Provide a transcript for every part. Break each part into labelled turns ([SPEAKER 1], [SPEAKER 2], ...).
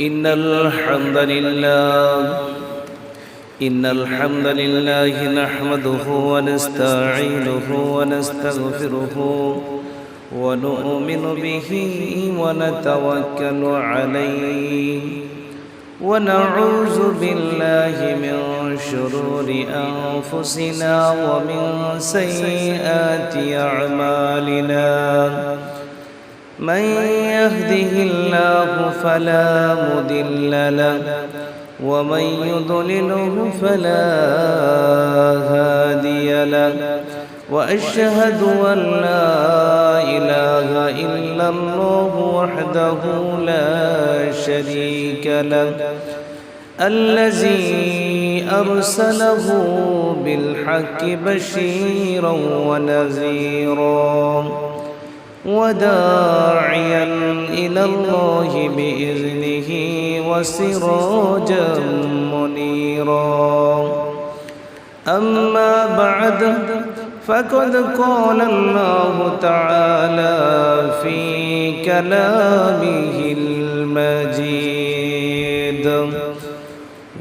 [SPEAKER 1] إن الحمد لله نحمده ونستعينه ونستغفره ونؤمن به ونتوكل عليه ونعوذ بالله من شرور أنفسنا ومن سيئات أعمالنا من يهده الله فلا مضل له ومن يضلله فلا هادي له وأشهد أن لا إله إلا الله وحده لا شريك له الذي أرسله بالحق بشيرا ونذيرا وداعيا إلى الله بإذنه وسراجا منيرا أما بعد فقد قال الله تعالى في كلامه المجيد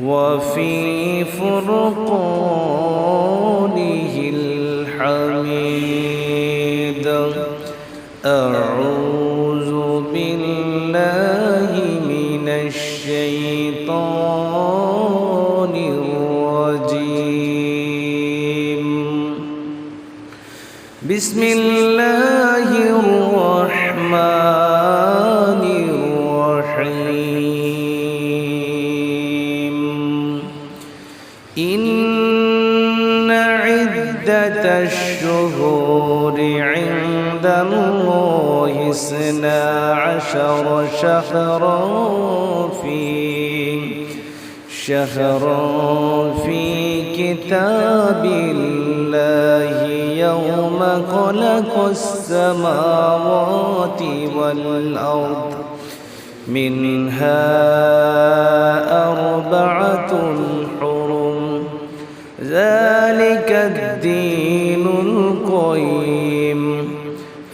[SPEAKER 1] وفي فرقانه الحميد أعوذ بالله من الشيطان الرجيم بسم الله الرحمن الرحيم إن عدة الشهور عند الله 12 شهرا في كتاب الله يوم خلق السماوات والأرض منها 4 حرم ذلك الدين القيم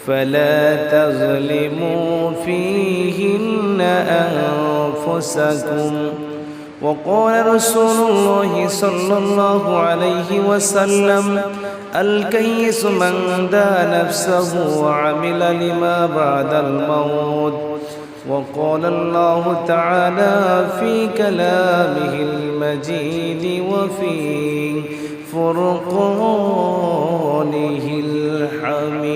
[SPEAKER 1] فلا تظلموا فيهن أنفسكم وقال رسول الله صلى الله عليه وسلم الكيس من دان نفسه وعمل لما بعد الموت وقال الله تعالى في كلامه المجيد وفي فرقانه الحميد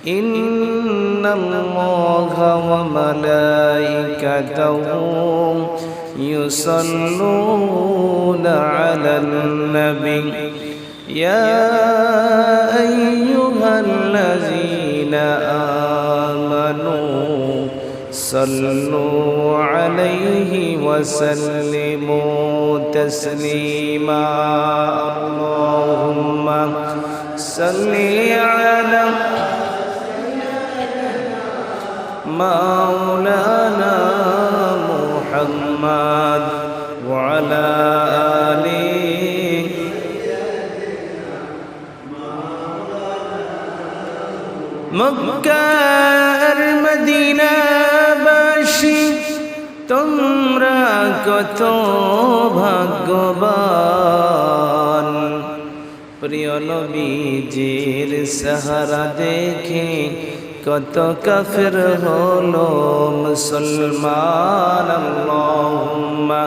[SPEAKER 1] إن الله وملائكته يصلون على النبي يا أيها الذين آمنوا صلوا عليه وسلموا تسليما اللهم صل على مولانا محمد وعلى آله মক্কার মদিনাবাসী তোমরা কত ভাগ্যবান প্রিয় নবীজির সাহারা দেখে কত কাফির হলো মুসলমান আল্লাহুম্মা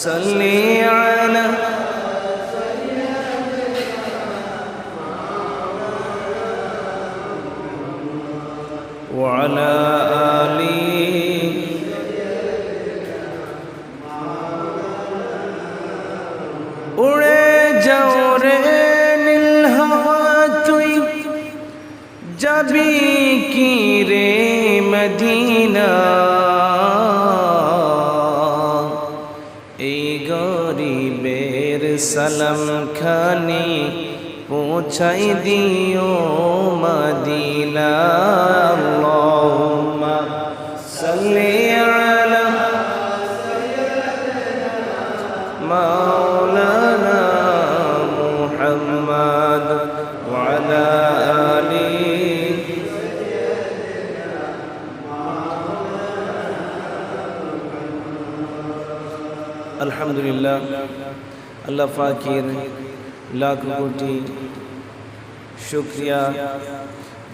[SPEAKER 1] সাল্লি আলা وعلى آله উড়ে যাও রে নীল হাওয়া তুই যাবি কি রে মদিনা এই গরিবের সালাম খানি পৌঁছাই দিও মদিনা আল্লাহুম্মা সাল্লি আলা মাওলানা মুহাম্মদ ওয়া আলা আলিহি আলহামদুলিল্লাহ, আল্লাহ পাকের লাখ কোটি শুকরিয়া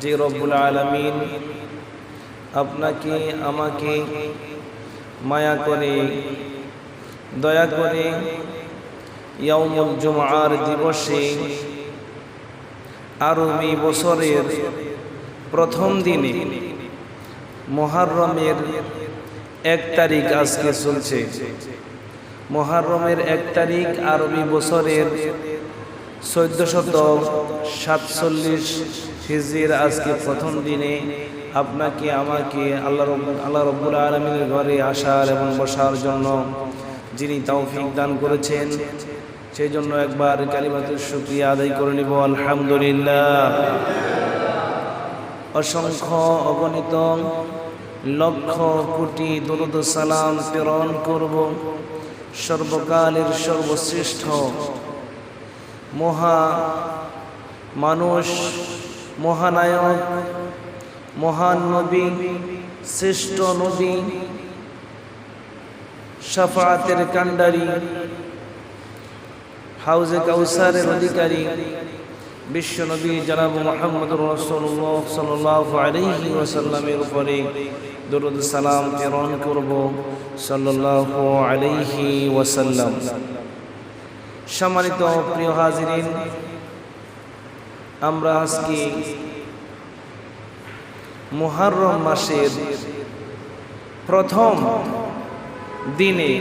[SPEAKER 1] যে রব্বুল আলামিন আপনাকে আমাকে মায়া করে দয়া করে ইয়াউমুল জুমআর দিবসে আরবি বছরের প্রথম দিনে মুহররমের 1 তারিখ আজকে চলছে। মুহররমের 1 তারিখ আরবি বছরের 1447 হিজরির আজকে প্রথম দিনে আপনাকে আমাকে আল্লাহ রাব্বুল আলামিনের ঘরে আসার এবং বসার জন্য যিনি তৌফিক দান করেছেন, সেই জন্য একবার কালিমাতুশ শুকরিয়া আদায় করে নিব। আলহামদুলিল্লাহ। অসংখ্য অগণিত লক্ষ কোটি দরুদ সালাম প্রেরণ করব সর্বকালের সর্বশ্রেষ্ঠ মানুষ, মহানায়ক, মহান নবী, শ্রেষ্ঠ নবী, শাফাআতের কান্ডারি, হাউজে কাউসারের অধিকারী বিশ্বনবী জনাব মুহাম্মদুর রাসূলুল্লাহ সাল্লাল্লাহু আলাইহি ওয়াসাল্লামের উপরে দরুদ সালাম প্রেরণ করব সাল্লাল্লাহু আলাইহি ওয়াসাল্লাম। সম্মানিত প্রিয় হাজিরিন, আমরা আজকে মুহররম মাসের প্রথম দিনে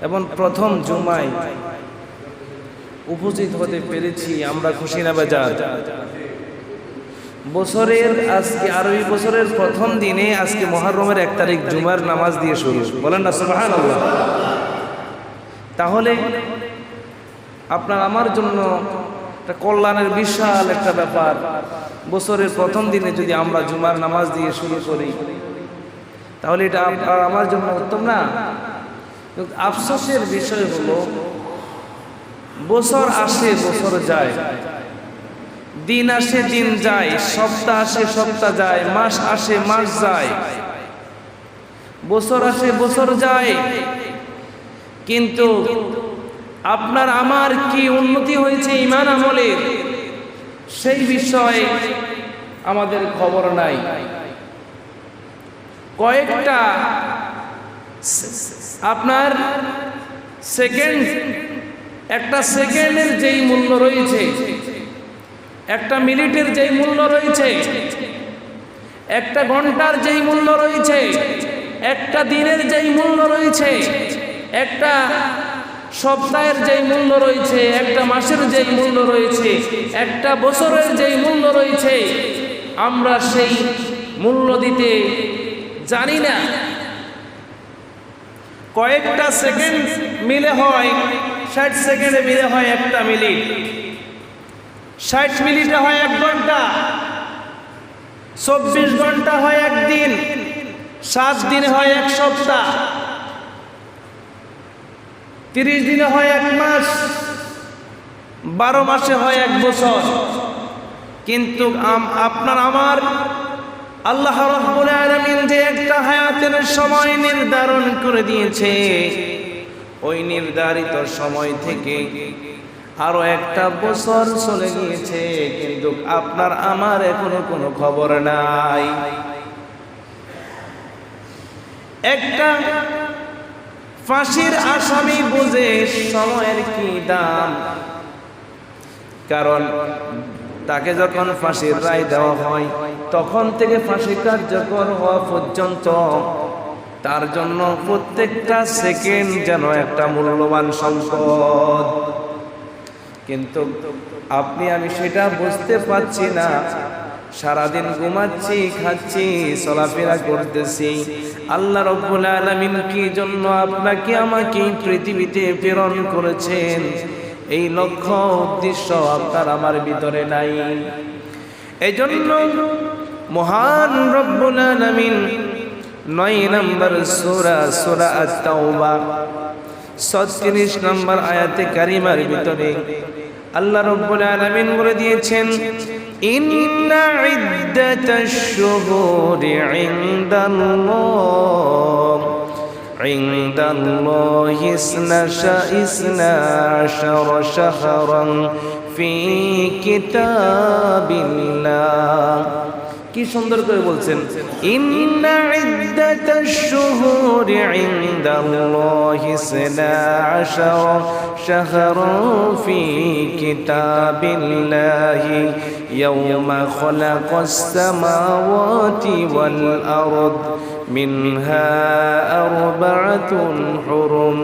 [SPEAKER 1] এবং প্রথম জুমায় উপস্থিত হতে পেরেছি। আমরা খুশি না বেজার? বছরের আজকে আরবি বছরের প্রথম দিনে আজকে মুহররমের 1 তারিখ জুমার নামাজ দিয়ে শুরু, বলেন না সুবহানাল্লাহ। তাহলে আপনার আমার জন্য একটা কল্যাণের বিশাল একটা ব্যাপার। বছরের প্রথম দিনে যদি আমরা জুমার নামাজ দিয়ে শুরু করি, তাহলে এটা আপনার আমার জন্য উত্তম না? আফসোসের বিষয় হলো, বছর আসে বছর যায়, দিন আসে দিন যায়, সপ্তাহ আসে সপ্তাহ যায়, মাস আসে মাস যায়, বছর আসে বছর যায়, কিন্তু আপনার আমার কি উন্নতি হয়েছে ঈমান আমলের, সেই বিষয়ে আমাদের খবর নাই। কয়েকটা আপনার সেকেন্ড, একটা সেকেন্ডের যেই মূল্য রয়েছে, একটা মিনিটের যেই মূল্য রয়েছে, একটা ঘন্টার যেই মূল্য রয়েছে, একটা দিনের যেই মূল্য রয়েছে, একটা সপ্তাহের যেই মূল্য রয়েছে, একটা মাসের যেই মূল্য রয়েছে, একটা বছরের যেই মূল্য রয়েছে, আমরা সেই মূল্য দিতে জানি না। কয়েকটা সেকেন্ড মিলে হয় 60 সেকেন্ডে মিলে হয় একটা মিনিট, 60 মিনিটে হয় 1 ঘন্টা, 24 ঘন্টা হয় 1 দিন, 7 দিনে হয় 1 সপ্তাহ, 30 দিনে হয় 1 মাস, 12 মাসে হয় 1 বছর। কিন্তু আপনার আমার আল্লাহ রাব্বুল আলামিন যে একটা হায়াতের সময় নির্ধারণ করে দিয়েছে, ওই নির্ধারিত সময় থেকে আরো একটা বছর চলে গিয়েছে, কিন্তু আপনার আমার এখনো কোনো খবর নাই। একটা ফাঁসির আসামি বুঝে সময়ের কি দাম, কারণ তাকে যখন ফাঁসির রায় দেওয়া হয় তখন থেকে ফাঁসি কার্যকর হওয়া পর্যন্ত তার জন্য প্রত্যেকটা সেকেন্ড যেন একটা মূল্যবান সম্পদ। কিন্তু আপনি আমি সেটা বুঝতে পারছি না। সারাদিন ঘুমাচ্ছি, খাচ্ছি, চলাফেরা করতেছি। আল্লাহ রাব্বুল আলামিন কি জন্য আপনাকে আমাকে পৃথিবীতে প্রেরণ করেছেন, এই লক্ষ্য উদ্দেশ্য আপনার আমার ভিতরে নাই। এই জন্য মহান রব্বুল আলামিন 9 নম্বর সূরা আত-তাওবা 36 নম্বর আয়াতে কারিমার ভিতরে আল্লাহ রাব্বুল আলামিন বলে দিয়েছেন, ইন্না ইদ্দাতাশ শুহুরি ইনদাল্লাহ
[SPEAKER 2] عند الله 12 شهرا في كتاب الله কি সুন্দর করে বলছেন ইন্না ইদ্দাতাশ শুহুরি ইনদাল্লাহি 12 শাহরান ফি কিতাবিল্লাহি ইয়াওমা খালাকাস সামাওয়াতি ওয়াল আরদ মিনহা আরবা'তুন হুরুম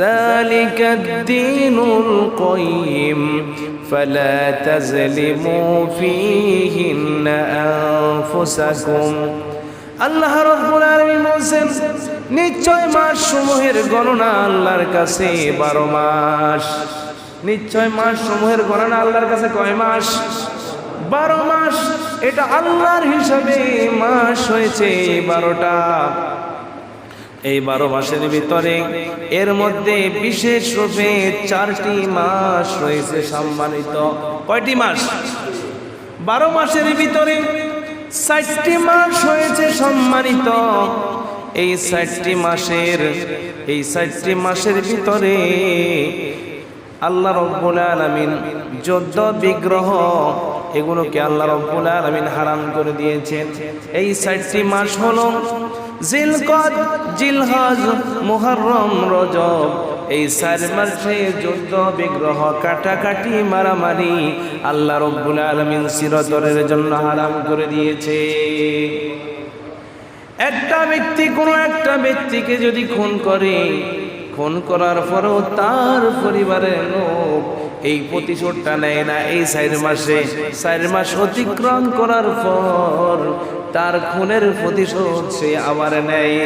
[SPEAKER 2] ذلك الدين القيم فلا تظلموا فيهن أنفسكم আল্লাহ রাব্বুল আলামিন বলেন নিশ্চয় মাস সমূহের গণনা আল্লাহর কাছে 12 মাস নিশ্চয় মাস সমূহের গণনা আল্লাহর কাছে কয় মাস 12 মাস এটা আল্লাহর হিসাবে মাস হয়েছে 12টা এই 12 মাসের ভিতরে এর মধ্যে বিশেষ রূপে 4টি মাস রয়েছে সম্মানিত কয়টি মাস 12 মাসের ভিতরে 4টি মাস হয়েছে সম্মানিত এই 4টি মাসের ভিতরে আল্লাহ রাব্বুল আলামিন যুদ্ধ বিগ্রহ এগুলোকে আল্লাহ রাব্বুল আলামিন হারাম করে দিয়েছেন এই 4টি মাস হলো জিলকদ জিলহজ মুহররম রজব এই 4 মাসে যুদ্ধ বিগ্রহ কাটাকাটি মারামারি আল্লাহ রাব্বুল আলামিন চিরতরের জন্য হারাম করে দিয়েছে একটা ব্যক্তি কোনো একটা ব্যক্তিকে যদি খুন করার পরেও তার পরিবারের লোক এই প্রতিশোধটা নেয় না এই 4 মাস অতিক্রম করার পর তার খুনের প্রতিশোধ সে আবার নেয়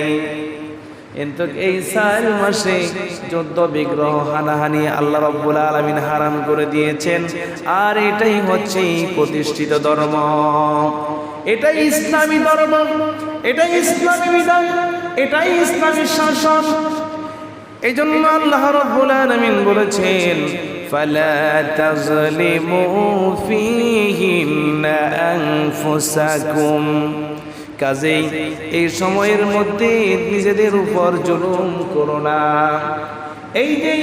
[SPEAKER 2] কিন্তু এই 4 মাসে যুদ্ধ বিগ্রহ হানাহানি আল্লাহ রাব্বুল আলামিন হারাম করে দিয়েছেন আর এটাই হচ্ছে প্রতিষ্ঠিত ধর্ম এটাই ইসলামী ধর্ম এটাই ইসলামী বিধান এটাই ইসলামী শাসন এইজন্য আল্লাহ রাব্বুল আলামিন বলেছেন ফালা তাজলিমু ফীহিন্না আনফুসাকুম কাজেই এই সময়ের মধ্যে নিজেদের উপর জুলুম করো না এই যে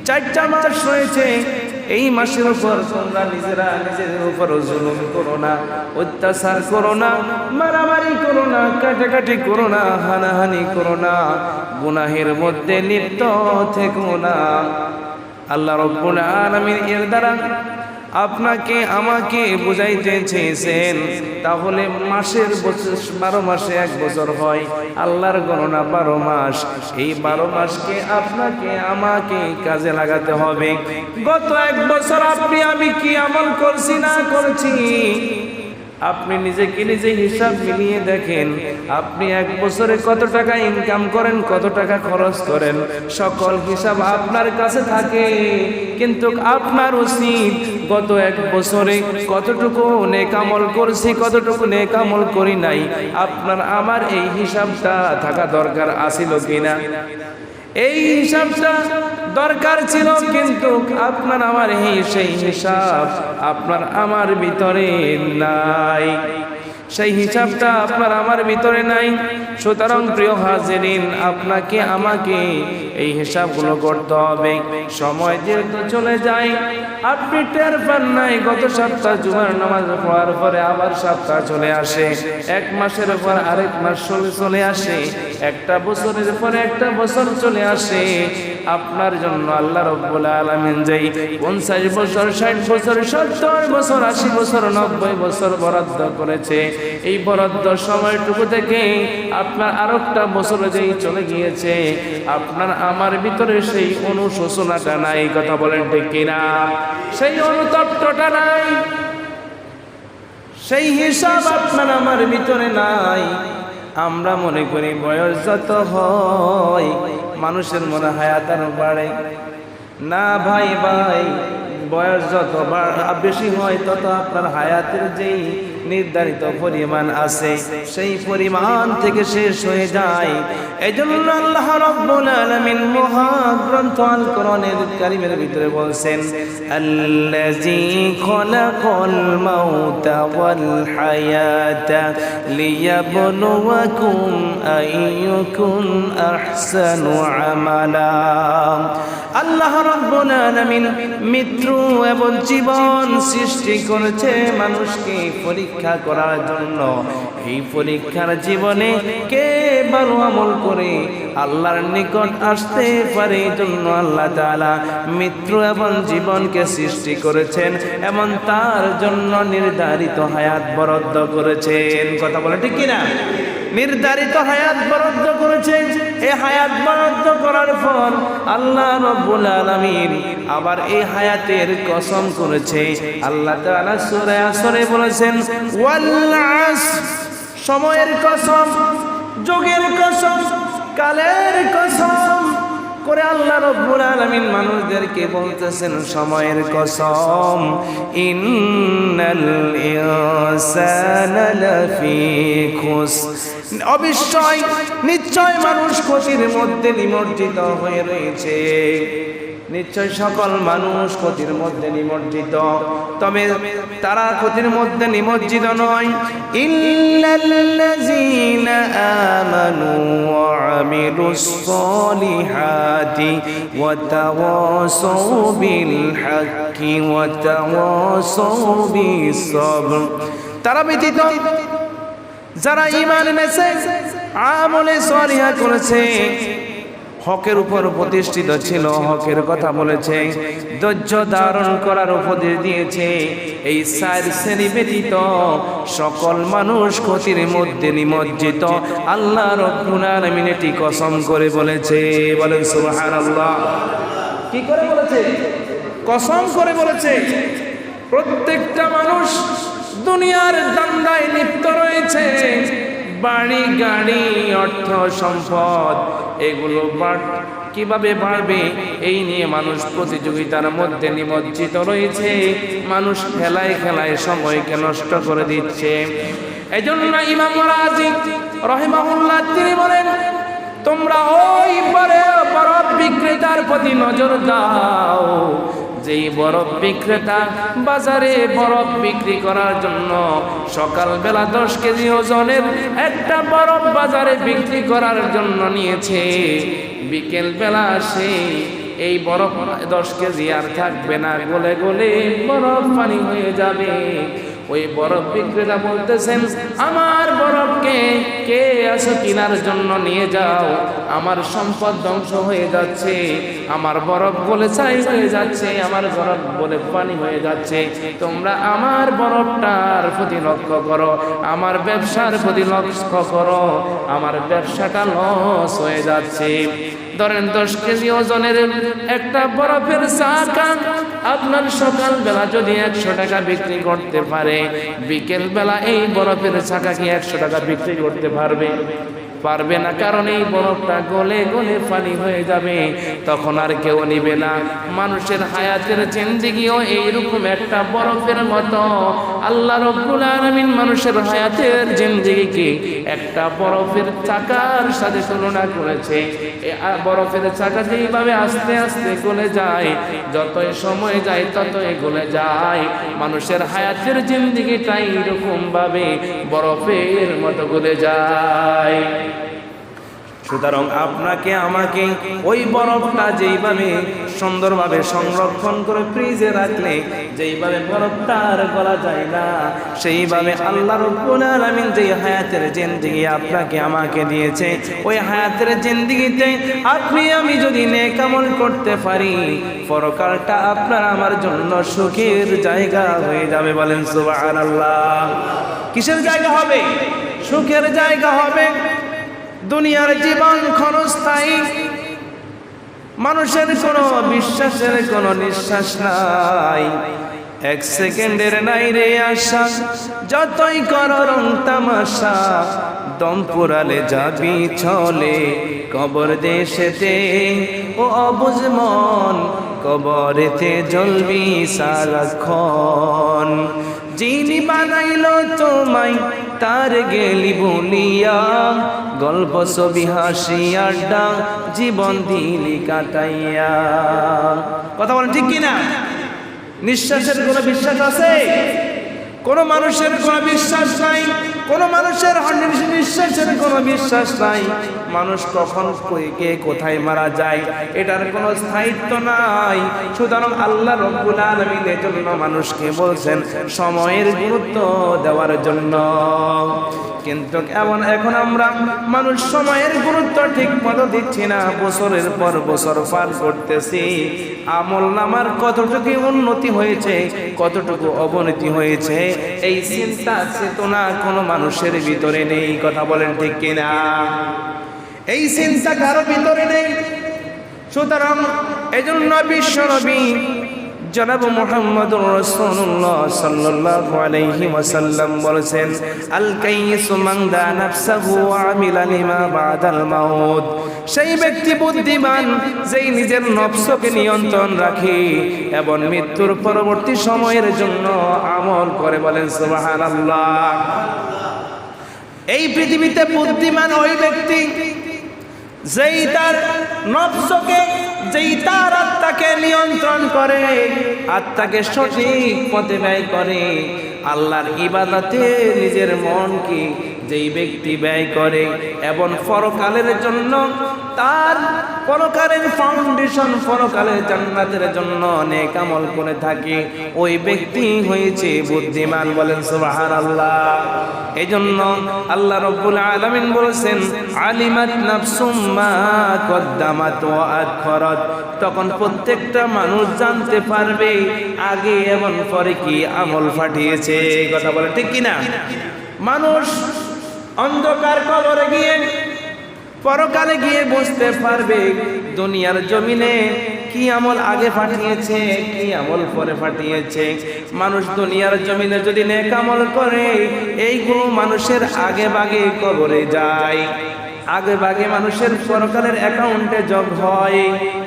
[SPEAKER 2] 4টা মাস রয়েছে এই মাসের উপর তোমরা নিজেরা নিজেদের উপর জুলুম করো না অত্যাচার করো না মারামারি করো না কাটাকাটি করো না হানাহানি করো না গুনাহের মধ্যে লিপ্ত থেকো না আল্লাহ রাব্বুল আলামিন এর দ্বারা আপনাকে আমাকে বুঝাইতে চেয়েছেন তাহলে মাসের 12 মাসে 1 বছর হয় আল্লাহর গণনা 12 মাস এই 12 মাসকে আপনাকে আমাকে কাজে লাগাতে হবে গত 1 বছর আপনি আমি কি আমল করছি না করছি আপনি নিজেকে নিজে হিসাব মিলিয়ে দেখেন আপনি 1 বছরে কত টাকা ইনকাম করেন কত টাকা খরচ করেন সকল হিসাব আপনার কাছে থাকে কিন্তু আপনার উচিত গত 1 বছরে কতটুকু নেক আমল করছি কতটুকু নেক আমল করি নাই আপনার আমার এই হিসাবটা থাকা দরকার আছিল কিনা এই হিসাবটা দরকার ছিল কিন্তু আপনার আমার সেই হিসাব আপনার আমার ভিতরে নাই সেই হিসাবটা আপনার আমার ভিতরে নাই সুতরাং প্রিয় হাজিরিন আপনাকে আমাকে এই হিসাবগুলো করতে হবে সময় যেহেতু চলে যায় আপনি টের পান নাই গত সপ্তাহ জুমার নামাজ পড়ার পরে আবার সপ্তাহ চলে আসে 1 মাসের পর আরেক মাস চলে আসে একটা বছরের পরে একটা বছর চলে আসে আপনার জন্য আল্লাহ রাব্বুল আলামিন যেই 50 বছর 60 বছর 70 বছর 80 বছর 90 বছর বরাদ্দ করেছে এই বরাদ্দ সময়টুকু থেকে আপনার আরেকটা বছর যেই চলে গিয়েছে আপনার আমার ভিতরে সেই অনুশোচনাটা নাই কথা বলেন ঠিক কিনা সেই অনুতপ্তটা নাই সেই হিসাব আপনার আমার ভিতরে নাই আমরা মনে করি বয়স যত হয় মানুষের মনে হায়াত আরো বাড়ে না ভাই বয়স যত বেশি হয় তত আপনার হায়াতের যেই নির্ধারিত পরিমাণ আছে সেই পরিমাণ থেকে শেষ হয়ে যায়। এজন্য আল্লাহ রাব্বুল আলামিন মহাগ্রন্থ আল কোরআনের কারীমের ভিতরে বলছেন, আল্লাযী খলাকাল মাউতা ওয়াল হায়াতা লিয়াবলুয়াকুম আইয়ুকুম আহসানু আমালা। আল্লাহ রাব্বুল আলামিন মৃত্যু এবং জীবন সৃষ্টি করেছে মানুষকে পরীক্ষা করার জন্য। এই পরীক্ষার জীবনে কে ভালো আমল করে আল্লাহর নিকট আসতে পারে, এই জন্য আল্লাহ তাআলা মৃত্যু এবং জীবনকে সৃষ্টি করেছেন এবং তার জন্য নির্ধারিত হায়াত বরাদ্দ করেছেন। কথা বলে ঠিক কিনা? নির্ধারিত হায়াত বরাদ্দ করেছেন। এই হায়াত বরাদ্দ করার পর আল্লাহ রাব্বুল আলামিন আবার এই হায়াতের কসম করেছে। আল্লাহ তাআলা সূরা আসরে বলেছেন, ওয়াল আসর, সময়ের কসম, যুগের কসম, কালের কসম করে আল্লাহ রাব্বুল আলামিন মানুষদেরকে বলতেছেন সময়ের কসম, ইন্নাল ইনসানা লাফি খুসর, অবশ্যই নিশ্চয় মানুষ ক্ষতির মধ্যে নিমজ্জিত হয়ে রয়েছে। নিশ্চয় সকল মানুষ ক্ষতির মধ্যে নিমজ্জিত, তবে তারা ক্ষতির মধ্যে নিমজ্জিত নয়। ইল্লাল্লাযীনা আমানু ওয়া আমিলুস সালিহাতি ওয়া তাওয়াসাউ বিল হাক্কি ওয়া তাওয়াসাউ বিস সাবর, তারা ব্যতীত যারা ঈমান এনেছে, আমলে সালিহা করেছে, হকের উপর প্রতিষ্ঠিত ছিল, হকের কথা বলেছে, ধৈর্য ধারণ করার উপদেশ দিয়েছে, এই চার শ্রেণী ব্যতীত সকল মানুষ ক্ষতির মধ্যে নিমজ্জিত। আল্লাহ রাব্বুল আলামিন এটি কসম করে বলেছে। বলেন সুবহানাল্লাহ। কি করে বলেছে? কসম করে বলেছে। প্রত্যেকটা মানুষ দুনিয়ার ধান্দায় লিপ্ত রয়েছে। বাড়ি, গাড়ি, অর্থ সম্পদ এগুলো কিভাবে বাড়বে এই নিয়ে মানুষ প্রতিযোগিতার মধ্যে নিমজ্জিত রয়েছে। মানুষ খেলায় খেলায় সময়কে নষ্ট করে দিচ্ছে। এজন্য ইমাম রাজি রাহিমাহুল্লাহ তিনি বলেন, তোমরা ওই বরফ বিক্রেতার প্রতি নজর দাও যেই বরফ বিক্রেতা বাজারে বরফ বিক্রি করার জন্য সকালবেলা 10 কেজি ওজনের একটা বরফ বাজারে বিক্রি করার জন্য নিয়েছে, বিকেল বেলা সে এই বরফ 10 কেজি আর থাকবে না, গলে গলে বরফ পানি হয়ে যাবে। ওই বরফ বিক্রেতা বলতেছেন, আমার বরফকে কে আসো কেনার জন্য নিয়ে যাও, আমার সম্পদ ধ্বংস হয়ে যাচ্ছে, আমার বরফ গলে ছাই হয়ে যাচ্ছে, আমার বরফ বলে পানি হয়ে যাচ্ছে। তোমরা আমার বরফটার প্রতি লক্ষ্য করো, আমার ব্যবসার প্রতি লক্ষ্য করো, আমার ব্যবসাটা লস হয়ে যাচ্ছে। ধরেন 10 কেজি ওজনের একটা বরফের চাকা আপনার সকালবেলা যদি 100 টাকা বিক্রি করতে পারে, বিকেল বেলা এই বরফের চাকা কি 100 টাকা বিক্রি করতে পারবে না, কারণ এই বরফটা গলে গলে পানি হয়ে যাবে, তখন আর কেউ নিবে না। মানুষের হায়াতের জিন্দেগিও এইরকম একটা বরফের মতো। আল্লাহ রাব্বুল আলামিন মানুষের হায়াতের জিন্দেগিকে একটা বরফের চাকার সাথে তুলনা করেছে। এই বরফের চাকা যেইভাবে আস্তে আস্তে গলে যায়, যতই সময় যায় ততই গলে যায়, মানুষের হায়াতের জিন্দেগিটা এইরকম ভাবে বরফের মতো গলে যায়। সুতরাং আপনাকে আমাকে ওই বরফটা যেইভাবে সুন্দরভাবে সংরক্ষণ করে ফ্রিজে রাখলে যেইভাবে বরফটা আর গলা যায় না, সেইভাবে আল্লাহ রাব্বুল আলামিন যে হায়াতের জিন্দেগি আপনাকে আমাকে দিয়েছে, ওই হায়াতের জিন্দেগিতে আপনি আমি যদি নেক আমল করতে পারি, পরকালটা আপনার আমার জন্য সুখের জায়গা হয়ে যাবে। বলেন সুবহানাল্লাহ। কিসের জায়গা হবে? সুখের জায়গা হবে। দুনিয়ার জীবন ক্ষণস্থায়ী, মানুষের কোনো বিশ্বাসের কোনো নিঃশ্বাস নাই, 1 সেকেন্ডের নাই রে আশা, যতই করো রং তামাশা, দম পুরালে যাবি চলে কবর দেশেতে, ও অবুঝ মন কবরেতে জ্বলবি সারাক্ষণ। যিনি বানাইলো তোমায় তার গেলি বলিয়া, গল্প ছবি হাসি আড্ডা জীবন দিলি কাটাইয়া। কথা বলেন ঠিক কিনা? নিঃশ্বাসের কোনো বিশ্বাস আছে? কোনো মানুষের কোনো বিশ্বাস নাই, কোনো মানুষের নিঃশ্বাসের কোনো বিশ্বাস নাই। মানুষ কখন কে কোথায় মারা যায় এটার কোনো স্থায়িত্ব নাই। সুতরাং আল্লাহ রাব্বুল আলামিন এর জন্য মানুষকে বলছেন সময়ের গুরুত্ব দেওয়ার জন্য। কিন্তু এখন আমরা মানুষ সময়ের গুরুত্ব ঠিক মতো দিচ্ছি না। বছরের পর বছর পার করতেছি, আমল নামার কতটুকু উন্নতি হয়েছে কতটুকু অবনতি হয়েছে এই চিন্তা চেতনা কোনো মানুষের ভিতরে নেই। কথা বলেন ঠিক কিনা? এই চিন্তা কারো ভিতরে নেই। সুতরাং এজন্য বিশ্বনবী জনাব মুহাম্মদুর রাসূলুল্লাহ সাল্লাল্লাহু আলাইহি ওয়াসাল্লাম বলেছেন, আল কাইয়িসু মান দা নাফসাহু ওয়া আমিলা লিমা বাদাল মাউত। সেই ব্যক্তি বুদ্ধিমান যেই নিজের নফসকে নিয়ন্ত্রণ রাখে এবং মৃত্যুর পরবর্তী সময়ের জন্য আমল করে। বলেন সুবহানাল্লাহ। এই পৃথিবীতে বুদ্ধিমান ওই ব্যক্তি যেই তার নফসকে, যেই তার আত্মাকে নিয়ন্ত্রণ করে, আত্মাকে সঠিক পথে ব্যয় করে, আল্লাহর ইবাদতে নিজের মনকে যেই ব্যক্তি ব্যয় করে এবং পরকালের জন্য তার পরকালের ফাউন্ডেশন, পরকালের জান্নাতের জন্য নেক আমল করে থাকে, ওই ব্যক্তি হয়েছে বুদ্ধিমান। বলেন সুবহানাল্লাহ। এজন্য আল্লাহ রাব্বুল আলামিন বলেছেন, আলিমাত নাফসুম মা কদ্দামাত ওয়া আখরাত। তখন প্রত্যেকটা মানুষ জানতে পারবে আগে এবং পরে কি আমল পাঠিয়েছে। কথা বলে ঠিক কিনা? মানুষ অন্ধকার কবরে গিয়ে পরকালে গিয়ে বুঝতে পারবে দুনিয়ার জমিনে কি আমল আগে পাঠিয়েছে, কি আমল পরে পাঠিয়েছে। মানুষ দুনিয়ার জমিনে যদি নেক আমল করে, এইগুলো মানুষের আগে ভাগে কবরে যায়, আগে ভাগে মানুষের পরকালের অ্যাকাউন্টে যোগ হয়।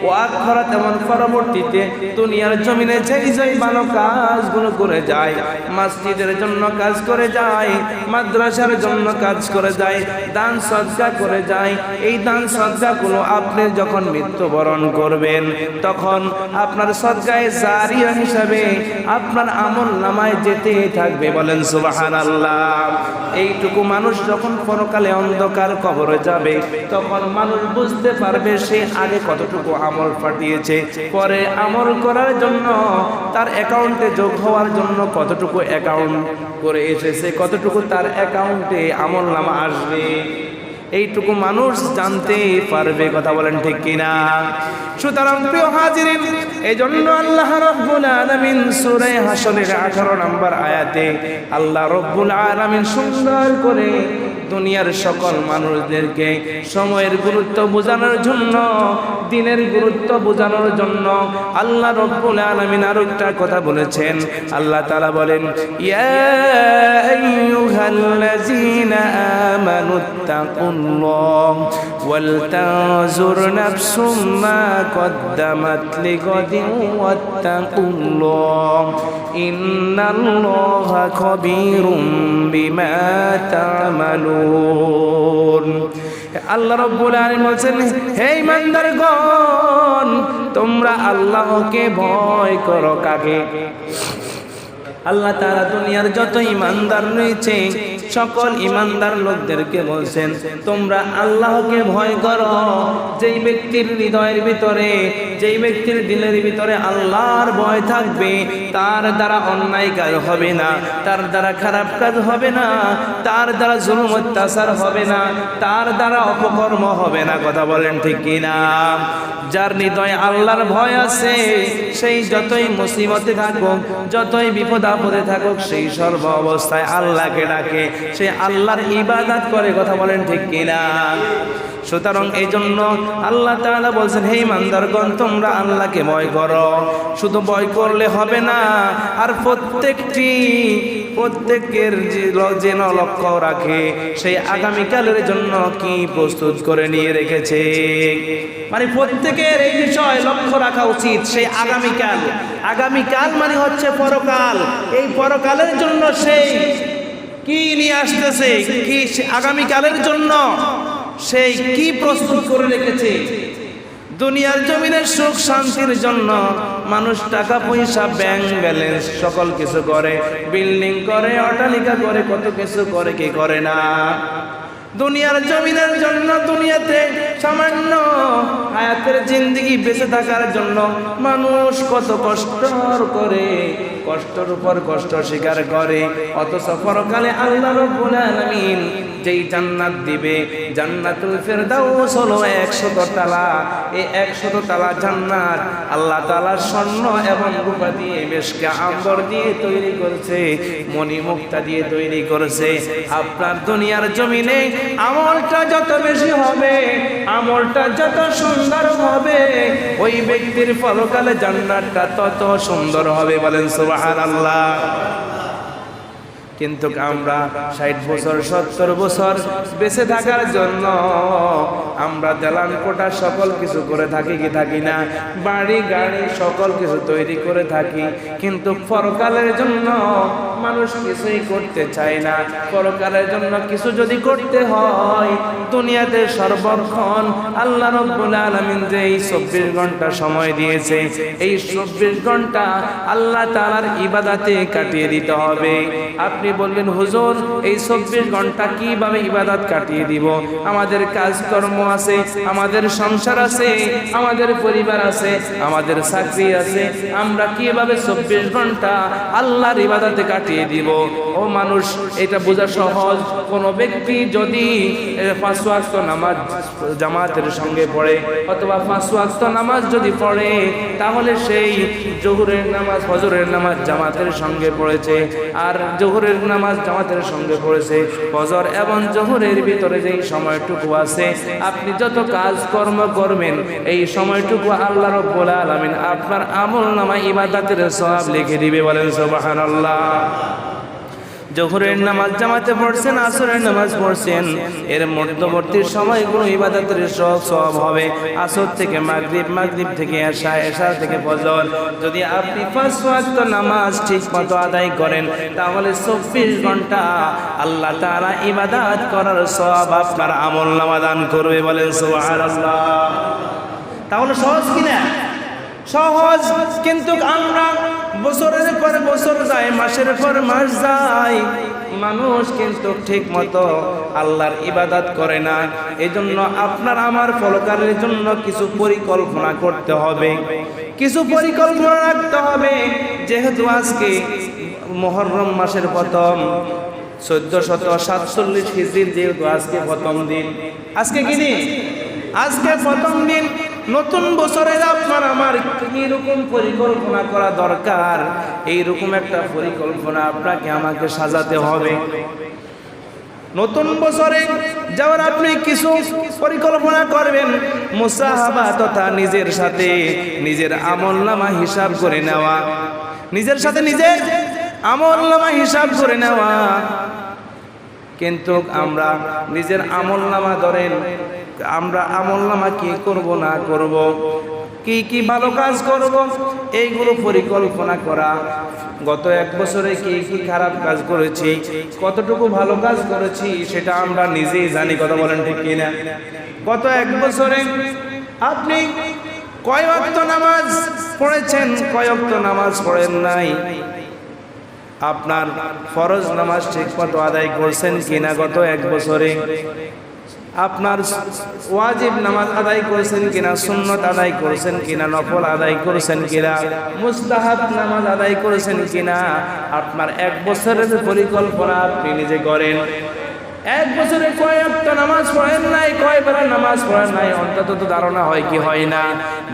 [SPEAKER 2] ও আখরাত এমন পরবর্তীতে দুনিয়ার জমিনে যেই যেই ভালো কাজগুলো করে যায়, মসজিদের জন্য কাজ করে যায়, মাদ্রাসার জন্য কাজ করে যায়, দান সদকা করে যায়, এই দান সদকাগুলো আপনি যখন মৃত্যুবরণ করবেন তখন আপনার সদকায়ে জারিয়া হিসাবে আপনার আমল নামায় যেতে থাকবে। বলেন সুবহানাল্লাহ। এইটুকু মানুষ যখন পরকালে অন্ধকার কবরে যাবে তখন মানুষ বুঝতে পারবে সে আগে কতটুকু আমল পাঠিয়েছে, পরে আমল করার জন্য তার অ্যাকাউন্টে যোগ হওয়ার জন্য কতটুকু অ্যাকাউন্ট করে এসেছে, কতটুকু তার অ্যাকাউন্টে আমল নামা আসবে, এইটুকু মানুষ জানতে পারবে। কথা বলেন ঠিক কিনা? সুতরাং প্রিয় হাজিরিন, এই জন্য আল্লাহ রাব্বুল আলামিন সূরা হাশরের 18 নম্বর আয়াতে আল্লাহ রাব্বুল আলামিন সুন্দর করে দুনিয়ার সকল মানুষদেরকে সময়ের গুরুত্ব বোঝানোর জন্য, দিনের গুরুত্ব বোঝানোর জন্য আল্লাহ রাব্বুল আলামিন আরো একটা কথা বলেছেন। আল্লাহ তাআলা বলেন, ইয়া আইয়ুহাল্লাযীনা আমানুত্তাকুল্লাহ ওয়াল তানজুর নাফসুম মা কদ্দামাত লিগাদিন ওয়াত্তাকুল্লাহ ইন্নাল্লাহা খাবীরুম বিমা তা'মালুন। আল্লাহ রাব্বুল আলামিন বলেন, হে ইমানদারগণ, তোমরা আল্লাহকে ভয় করো। কাকে? আল্লাহ তাআলা দুনিয়ার যত ইমানদার রয়েছে সকল ইমানদার লোকদেরকে বলছেন, তোমরা আল্লাহকে ভয় করো। যেই ব্যক্তির হৃদয়ের ভিতরে, যেই ব্যক্তির দিলের ভিতরে আল্লাহর ভয় থাকবে, তার দ্বারা অন্যায় কাজ হবে না, তার দ্বারা খারাপ কাজ হবে না, তার দ্বারা জুলুম অত্যাচার হবে না, তার দ্বারা অপকর্ম হবে না। কথা বলেন ঠিক কিনা? যার হৃদয়ে আল্লাহর ভয় আছে সেই যতই মুসিবতে থাকুক, যতই বিপদ আপদে থাকুক, সেই সর্ব অবস্থায় আল্লাহকে ডাকে, সে আল্লাহর ইবাদত করে। কথা বলেন ঠিক কিনা? সুতরাং এই জন্য আল্লাহ তাআলা বলছেন, হে ইমানদারগণ, তোমরা আল্লাহকে ভয় করো। শুধু ভয় করলে হবে না, আর প্রত্যেকের যেন লক্ষ্য রাখে সেই আগামীকালের জন্য কি প্রস্তুত করে নিয়ে রেখেছে।
[SPEAKER 1] মানে প্রত্যেকের এই বিষয় লক্ষ্য রাখা উচিত। সেই আগামীকাল, আগামীকাল মানে হচ্ছে পরকাল। এই পরকালের জন্য সেই কি নিয়ে আসতেছে, কি আগামীকালের জন্য সেই কি প্রস্তুত করে রেখেছে।
[SPEAKER 2] দুনিয়ার জমিনের সুখ শান্তির জন্য মানুষ টাকা পয়সা ব্যাংক ব্যালেন্স সকল কিছু করে, বিল্ডিং করে, অট্টালিকা করে, কত কিছু করে, কি করে না। দুনিয়ার জমিনের জন্য দুনিয়াতে সামান্য হায়াতের জিন্দেগি বেঁচে থাকার জন্য মানুষ কত কষ্ট করে, কষ্টের উপর কষ্ট স্বীকার করে। অথচ পরকালে আল্লাহ রাব্বুল আলামিন যেই জান্নাত দিবে, জান্নাতুল ফেরদাউস হলো 100 তালা। এই 100 তালা জান্নাত আল্লাহ তাআলা স্বর্ণ এবং রূপা দিয়ে, মেশকে আম্বর দিয়ে তৈরি করেছে, মণিমুক্তা দিয়ে তৈরি করেছে। আপনার দুনিয়ার জমিনে আমলটা যত বেশি হবে, আমলটা যত সুন্দর হবে, ওই ব্যক্তির পরকালে জান্নাতটা তত সুন্দর হবে। বলেন সুবহানাল্লাহ। কিন্তু আমরা 60 বছর 70 বছর বেঁচে থাকার জন্য আমরা দালান কোঠা সকল কিছু করে থাকি, কি থাকি না? বাড়ি গাড়ি সকল কিছু তৈরি করে থাকি, কিন্তু পরকালের জন্য মানুষ কিছুই করতে চায় না। পরকালের জন্য কিছু যদি করতে হয়, দুনিয়াতে সর্বক্ষণ আল্লাহ রাব্বুল আলামিন যে এই 24 ঘন্টা সময় দিয়েছে, এই 24 ঘন্টা আল্লাহ তাআলার ইবাদতে কাটিয়ে দিতে হবে। আপনি বলবেন হুজুর এই 24 ঘন্টা কিভাবে ইবাদত কাটিয়ে দিব? আমাদের কাজকর্ম আছে, আমাদের সংসার আছে, আমাদের পরিবার আছে, আমাদের চাকরি আছে, আমরা কিভাবে 24 ঘন্টা আল্লাহর ইবাদতে কাটিয়ে দিব? ও মানুষ, এটা বোঝা সহজ। কোন ব্যক্তি যদি 5 ওয়াক্ত নামাজ জামাতের সঙ্গে পড়ে, অথবা 5 ওয়াক্ত নামাজ যদি পড়ে, তাহলে সেই জোহরের নামাজ ফজরের নামাজ জামাতের সঙ্গে পড়েছে। আর জোহরের নামাজ জামাতের সঙ্গে পড়েছে, ফজর এবং জোহরের ভিতরে যেই সময়টুকু আছে, আপনি যত কাজ কর্ম করবেন এই সময়টুকু আল্লাহ রাব্বুল আলামিন আপনার আমলনামায় ইবাদতের সওয়াব লিখে দিবে। বলেন সুবহানাল্লাহ। জোহরের নামাজ জামাতে পড়ছেন, আসরের নামাজ পড়ছেন, এর মধ্যবর্তী সময়গুলো ইবাদতের সওয়াব হবে। আসর থেকে মাগরিব, মাগরিব থেকে এশা, এশা থেকে ফজর। যদি আপনি 5 ওয়াক্ত নামাজ ঠিকমতো আদায় করেন, তাহলে 24 ঘন্টা আল্লাহ তাআলা ইবাদত করার সওয়াব আপনার আমলনামা দান করবে। বলেন সুবহানাল্লাহ।
[SPEAKER 1] তাহলে সহজ কিনা? সহজ। কিন্তু আমরা বছরের পর বছর যায়, মাসের পর মাস যায়, মানুষ কিন্তু ঠিক মতো আল্লাহর ইবাদত করে না। এই জন্য আপনার আমার পরকালের জন্য কিছু পরিকল্পনা করতে হবে, কিছু পরিকল্পনা রাখতে হবে। যেহেতু আজকে মুহররম মাসের প্রথম 1447 হিজরির যেহেতু আজকে প্রথম দিন, আজকে কি দিন? আজকে প্রথম দিন। নতুন বছরের আপনার আমার কিরকম পরিকল্পনা করা দরকার, এইরকম একটা পরিকল্পনা আপনাকে আমাকে সাজাতে হবে। নতুন বছরে যাওয়ার আপনি কিছু পরিকল্পনা করবেন, মুসাহাবা তথা নিজের সাথে নিজের আমলনামা হিসাব করে নেওয়া, নিজের সাথে নিজের আমলনামা হিসাব করে নেওয়া। কিন্তু আমরা নিজের আমলনামা ধরেন, আমরা আমলনামা কি করব না করব, কি কি ভালো কাজ করব, এইগুলো পরিকল্পনা করা। গত 1 বছরে কি কি খারাপ কাজ করেছি, কতটুকু ভালো কাজ করেছি, সেটা আমরা নিজেই জানি। কথা বলেন ঠিক কিনা? গত 1 বছরে আপনি কয় ওয়াক্ত নামাজ পড়েছেন, কয় ওয়াক্ত নামাজ পড়েন নাই, আপনার ফরজ নামাজ ঠিকমতো আদায় করছেন কিনা গত 1 বছরে, আপনার ওয়াজিব নামাজ আদায় করেছেন কিনা, সুন্নত আদায় করেছেন কিনা, নফল আদায় করেছেন কিনা, মুস্তাহাব নামাজ আদায় করেছেন কিনা, আপনার 1 বছরের পরিকল্পনা আপনি নিজে করেন। 1 বছরে কয় ওয়াক্ত নামাজ পড়েন নাই, কয় বেলা নামাজ পড়েন নাই, অন্তত তো ধারণা হয় কি হয় না?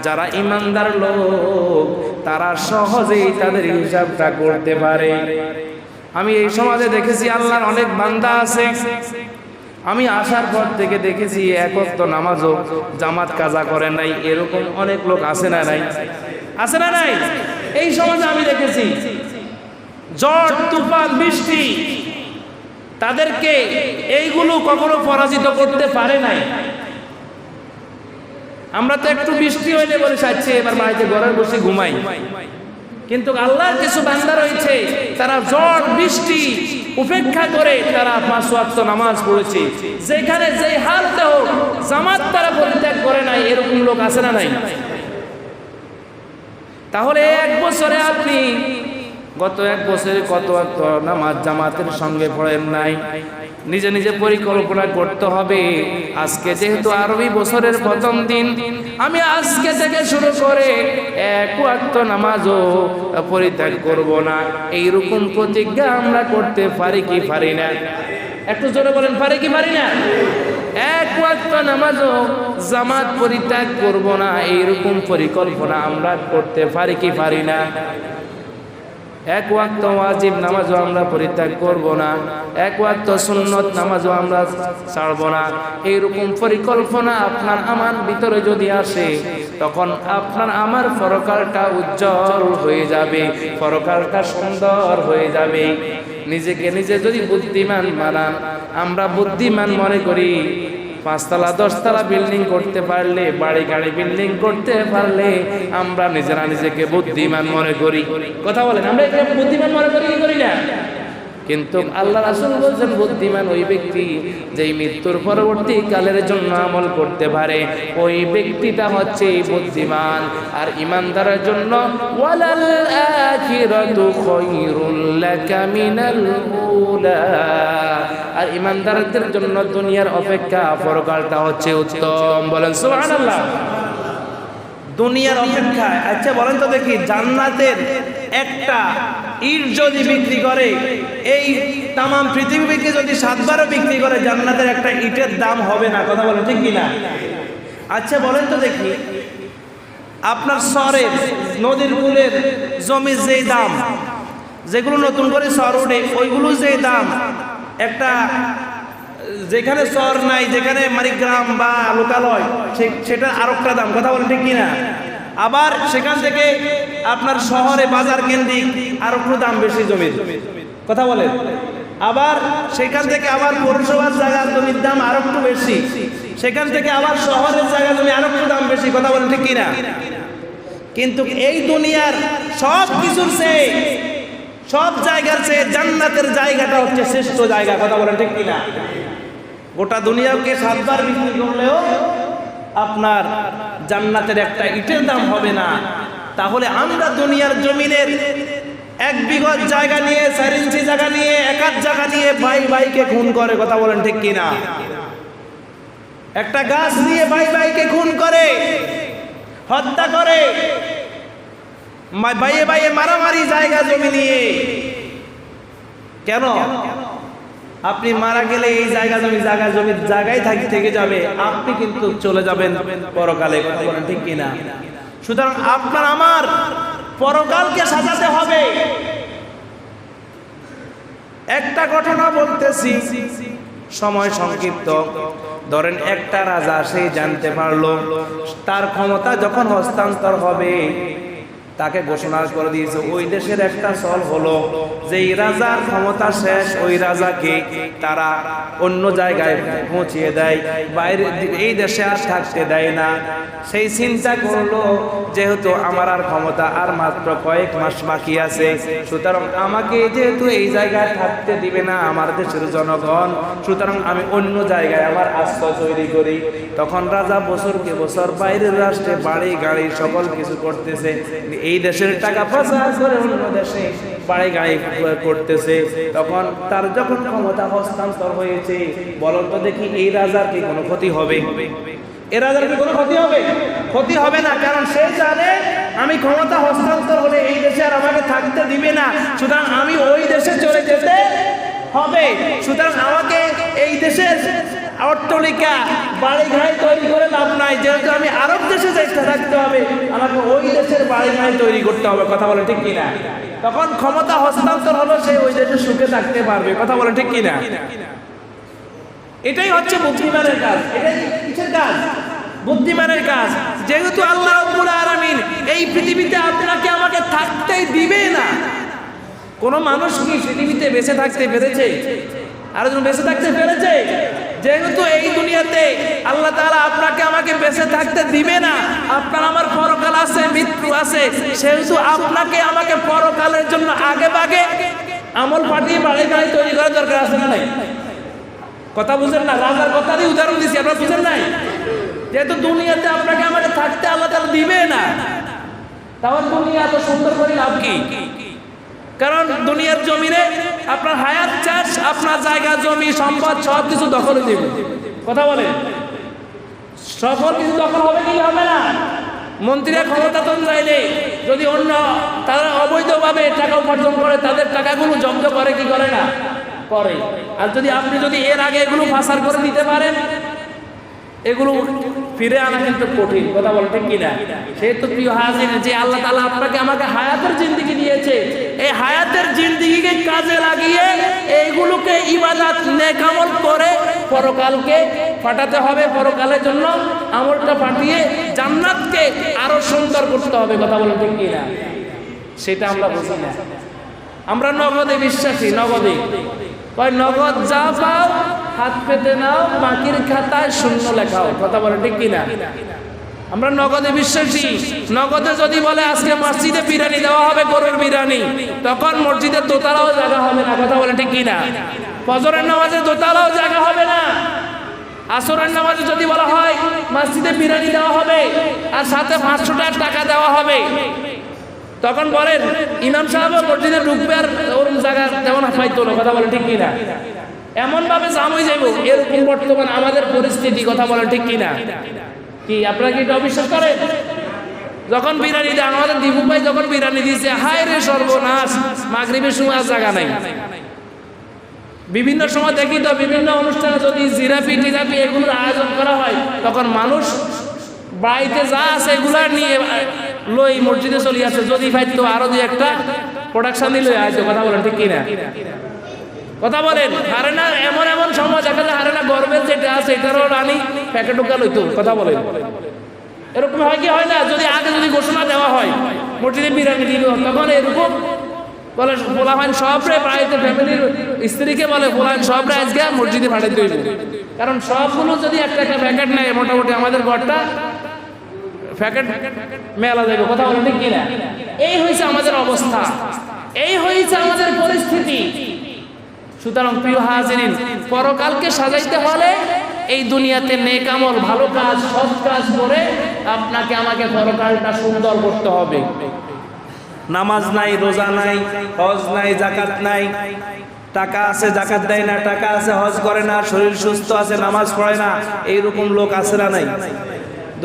[SPEAKER 1] যারা ইমানদার লোক তারা সহজেই তাদের হিসাবটা করতে পারে। আমি এই সমাজে দেখেছি আল্লাহর অনেক বান্দা আছে, আমি আসার পর থেকে দেখেছি 1 ওয়াক্ত নামাজও জামাত কাজা করে নাই, এরকম অনেক লোক আছে না নাই? আছে না নাই? এই সমাজে আমি দেখেছি। ঝড় তুফান বৃষ্টি, তাদেরকে এইগুলো কখনো পরাজিত করতে পারে নাই। আমরা তো একটু বৃষ্টি হইলে বলে যাচ্ছে এবার বাড়িতে ঘরে বসে ঘুমাই, কিন্তু আল্লাহর কিছু বান্দা রয়েছে তারা ঝড় বৃষ্টি উপেক্ষা করে তারা 5 ওয়াক্ত নামাজ পড়েছে, যেখানে যেই হালতে হোক জামাত তারা পরিত্যাগ করে নাই। এরকম লোক আছে না নাই? তাহলে এক বছরে আপনি গত এক বছরে কত ওয়াক্ত নামাজ জামাতের সঙ্গে পড়েন নাই? নিজে নিজে পরিকল্পনা করতে হবে। আজকে যেহেতু আরবি বছরের প্রথম দিন, আমি আজকে থেকে শুরু করে এক ওয়াক্ত নামাজও পরিত্যাগ করব না। এইরকম প্রতিজ্ঞা আমরা করতে পারি কি পারি না? একটু জোরে বলেন, পারি কি পারি না? এক ওয়াক্ত নামাজও জামাত পরিত্যাগ করব না, এইরকম পরিকল্পনা আমরা করতে পারি কি পারি না? এক ওয়াক্ত ওয়াজিব নামাজও আমরা পরিত্যাগ করব না, এক ওয়াক্ত সুন্নত নামাজও আমরা ছাড়ব না। এইরকম পরিকল্পনা আপনার আমার ভিতরে যদি আসে, তখন আপনার আমার পরকালটা উজ্জ্বল হয়ে যাবে, পরকালটা সুন্দর হয়ে যাবে। নিজেকে নিজে যদি বুদ্ধিমান মানান, আমরা বুদ্ধিমান মনে করি 5 তলা 10 তলা বিল্ডিং করতে পারলে, বাড়ি গাড়ি বিল্ডিং করতে পারলে আমরা নিজেরা নিজেকে বুদ্ধিমান মনে করি। কথা বলেন, আমরা একে বুদ্ধিমান মনে করি কি করি না? কিন্তু আল্লাহ রাসূল বলেন বুদ্ধিমান ওই ব্যক্তি যেই মৃত্যুর পরবর্তী কালের জন্য আমল করতে পারে, ওই ব্যক্তিটা হচ্ছে বুদ্ধিমান। আর ঈমানদারের জন্য ওয়ালাল আখিরাতু খায়রুল লাকা মিনাল উলা, আর ঈমানদারদের জন্য দুনিয়ার অপেক্ষা পরকালটা হচ্ছে উত্তম। বলেন সুবহানাল্লাহ। দুনিয়ার অপেক্ষায়, আচ্ছা বলেন তো দেখি, জান্নাতের একটা ইট যদি বিক্রি করে, এই তাম পৃথিবীকে যদি 7 বারও বিক্রি করে, জান্নাতের একটা ইটের দাম হবে না। কথা বলেন ঠিক কিনা? আচ্ছা বলেন তো দেখি, আপনার শহরের নদীর কূলের জমির যেই দাম, যেগুলো নতুন করে শহর উঠে ওইগুলো যেই দাম, একটা যেখানে শহর নাই, যেখানে গ্রাম বা লোকালয়, সেটা আরেকটা দাম। কথা বলেন ঠিক কিনা? আবার সেখান থেকে আপনার শহরে বাজার কেন্দ্রিক আর একটু দাম বেশি জমির। কথা বলেন। আবার সেখান থেকে আবার পৌরসভার জায়গা জমির দাম আরো একটু বেশি, সেখান থেকে আবার শহরের জায়গা জমি আরো একটু দাম বেশি। কথা বলেন ঠিক কিনা? কিন্তু এই দুনিয়ার সব কিছুর চেয়ে, সব জায়গার চেয়ে জান্নাতের জায়গাটা হচ্ছে শ্রেষ্ঠ জায়গা। কথা বলেন ঠিক কিনা? গোটা দুনিয়াকে 7 বার বিক্রি করলেও আপনার জান্নাতের একটা ইটের দাম হবে না। তাহলে আমরা দুনিয়ার জমিনের 1 বিঘা জায়গা নিয়ে, 4 ইঞ্চি জায়গা নিয়ে, 1 হাত জায়গা নিয়ে ভাই ভাইকে খুন করে। কথা বলেন ঠিক কিনা? একটা গাছ নিয়ে ভাই ভাইকে খুন করে, হত্যা করে, ভাইয়ে ভাইয়ে মারামারি জায়গা জমি নিয়ে। কেন? আপনি মারা গেলে এই জায়গা জমির জায়গায় থেকে যাবে, আপনি কিন্তু চলে যাবেন পরকালে। কথা বলেন ঠিক কিনা? সুতরাং আপনার আমার পরকালকে সাজাতে হবে। একটা ঘটনা বলতেছি, সময় সংক্ষিপ্ত। ধরেন একটা রাজা, সে জানতে পারলো তার ক্ষমতা যখন হস্তান্তর হবে, তাকে ঘোষণা করে দিয়েছে ওই দেশের একটা চল হলো যে এই রাজার ক্ষমতা শেষ, ওই রাজাকে তারা অন্য জায়গায় পৌঁছিয়ে দেয়, বাইরে এই দেশে আর থাকতে দেয় না। সেই চিন্তা করলো যেহেতু আমার আর ক্ষমতা আর মাত্র কয়েক মাস বাকি আছে, সুতরাং আমাকে যেহেতু এই জায়গায় থাকতে দিবে না আমার দেশের জনগণ, সুতরাং আমি অন্য জায়গায় আমার আশ্রয় তৈরি করি। তখন রাজা বছরকে বছর বাইরের রাষ্ট্রে বাড়ি গাড়ি সকল কিছু করতেছে, এই দেশের টাকা পাচার করে অন্য দেশে বাড়ি গাড়ি করতেছে। তখন তার যখন ক্ষমতা হস্তান্তর হয়েছে, বলুন তো দেখি এই রাজার কি কোনো ক্ষতি হবে? এ রাজার কি কোনো ক্ষতি হবে? ক্ষতি হবে না, কারণ সে জানে আমি ক্ষমতা হস্তান্তর হলে এই দেশে আর আমাকে থাকতে দিবে না, সুতরাং আমি ওই দেশে চলে যেতে হবে। সুতরাং আমাকে এই দেশের অট্টালিকা বাড়ি ঘাড়ি তৈরি করে লাভ নাই, যেহেতু আমি আরব দেশে যাইতে থাকতে হবে, আমাকে ওই দেশের বাড়ি ঘাড়ি তৈরি করতে হবে। কথা বলে ঠিক কিনা? তখন ক্ষমতা হস্তান্তর হলো, সে ওই দেশে সুখে থাকতে পারবে। কথা বলে ঠিক কিনা? এটাই হচ্ছে বুদ্ধিমানের কাজ। এটাই কিসের কাজ? বুদ্ধিমানের কাজ। যেহেতু আল্লাহ রাব্বুল আলামিন এই পৃথিবীতে আপনাকে আমাকে থাকতেই দিবে না, কোন মানুষ কি পৃথিবীতে বেঁচে থাকতে পেরেছে? আরেকজন বেঁচে থাকতে পেরেছে? যেহেতু এই দুনিয়াতে আল্লাহ তাআলা আপনাকে আমাকে বেঁচে থাকতে দিবে না, আপনার আমার পরকাল আছে, মৃত্যু আছে, সেহেতু আপনাকে আমাকে পরকালের জন্য আগে ভাগে আমল পাঠিয়ে বাড়ি বাড়ি তৈরি করার দরকার আছে না নাই? কথা বুঝেন না? রাজার কথারই উদাহরণ দিচ্ছি, আপনারা বুঝেন নাই? যেহেতু দুনিয়াতে আপনাকে আমাকে থাকতে আল্লাহ তাআলা দিবে না, তাহলে দুনিয়া এত সুন্দর করে লাভ কি? কারণ দুনিয়ার জমিনে আপনার হায়াত চাষ, আপনার জায়গা জমি সম্পদ সব কিছু দখল হয়ে যাবে। কথা বলে সকল কিছু দখল হবে কি হবে না? মন্ত্রীরা ক্ষমতাতন চাইলে যদি অন্য তারা অবৈধভাবে টাকা উপার্জন করে, তাদের টাকাগুলো জব্দ করে কি করে না? করে। আর যদি আপনি যদি এর আগে এগুলো ফাসার করে দিতে পারেন, এগুলো ফিরে আনা কিন্তু কঠিন। কথা বলে ঠিক কিনা? সেহেতু প্রিয় হাজির, যে আল্লাহ তাআলা আপনাকে আমাকে হায়াতের জিন্দেগি দিয়েছে, এই হায়াতের জিন্দেগিকে কাজে লাগিয়ে এইগুলোকে ইবাদত নেক আমল করে পরকালকে পাঠাতে হবে। পরকালের জন্য আমলটা পাঠিয়ে জান্নাতকে আরো সুন্দর করতে হবে। কথা বলে ঠিক কিনা? সেটা আমরা বুঝি না। আমরা নগদে বিশ্বাসী, নগদে কয় নগদ যা পাও হাত পেতে নাও, বাকির খাতায় শূন্য লেখাও। কথা বলে ঠিক কিনা? আমরা নগদে বিশ্বাসী। নগদে যদি বলে আজকে মসজিদে বিরিয়ানি দেওয়া হবে, গরুর বিরিয়ানি, তখন মসজিদের দোতলাও জায়গা হবে না। কথা বলে ঠিক কিনা? ফজরের নামাজে দোতলাও জায়গা হবে না। আসরের নামাজে যদি বলা হয় মসজিদে বিরিয়ানি দেওয়া হবে আর সাথে 500 টাকা দেওয়া হবে, তখন বলেন ইমাম সাহেব মসজিদে ঢুকবে আর ওরকম জায়গা তেমন পাইতো না। কথা বলে ঠিক কিনা? এমন ভাবে জাম হয়ে যাইব, এরকম বর্তমান আমাদের পরিস্থিতি। কথা বলে ঠিক কিনা? কি আপনারা কি এটা অবিশ্বাস করেন? যখন বিরিয়ানি দেন, আমাদের দীপু ভাই যখন বিরিয়ানি দিয়েছে, হায় রে সর্বনাশ, মাগরিবের সময় আর জায়গা নাই। বিভিন্ন সময় দেখি তো বিভিন্ন অনুষ্ঠানে যদি জিলাপি টিলাপি এগুলোর আয়োজন করা হয়, তখন মানুষ বাড়িতে যা আছে এগুলা নিয়ে লই মসজিদে চলে আসে। যদি পাইতো আরো দুই একটা প্রোডাকশন দিলে আসতো। কথা বলেন ঠিক কিনা? কথা বলেন। হারে না এমন এমন সময় দেখা যায়, হারে না গর্বের যেটা আছে এটারও রানি প্যাকেট ঢোকা লইতো। কথা বলেন। এরকম হয় কি হয় না? যদি আগে যদি ঘোষণা দেওয়া হয় মসজিদে বিরিয়ানি দিল, তখন এরকম বলে পোলাহান সবরে বাড়িতে ফ্যামিলির স্ত্রীকে বলে পোলাহান সবরে আজকে মসজিদে পাঠাইতে হইব। কারণ সবগুলো যদি একটা একটা প্যাকেট নেয়, মোটামুটি আমাদের ঘরটা প্যাকেট মেলা যাবে। কথা বলেন ঠিক কিনা? এই হয়েছে আমাদের অবস্থা, এই হয়েছে আমাদের পরিস্থিতি। সুতরাং প্রিয় হাজিরিন, পরকালকে সাজাইতে হলে এই দুনিয়াতে নেক আমল, ভালো কাজ, সৎ কাজ করে আপনাকে আমাকে পরকালটা সুন্দর করতে হবে।
[SPEAKER 2] নামাজ নাই, রোজা নাই, হজ নাই, জাকাত নাই, টাকা আছে জাকাত দেয় না, টাকা আছে হজ করে না, শরীর সুস্থ আছে নামাজ পড়ে না, এইরকম লোক আছে না নাই?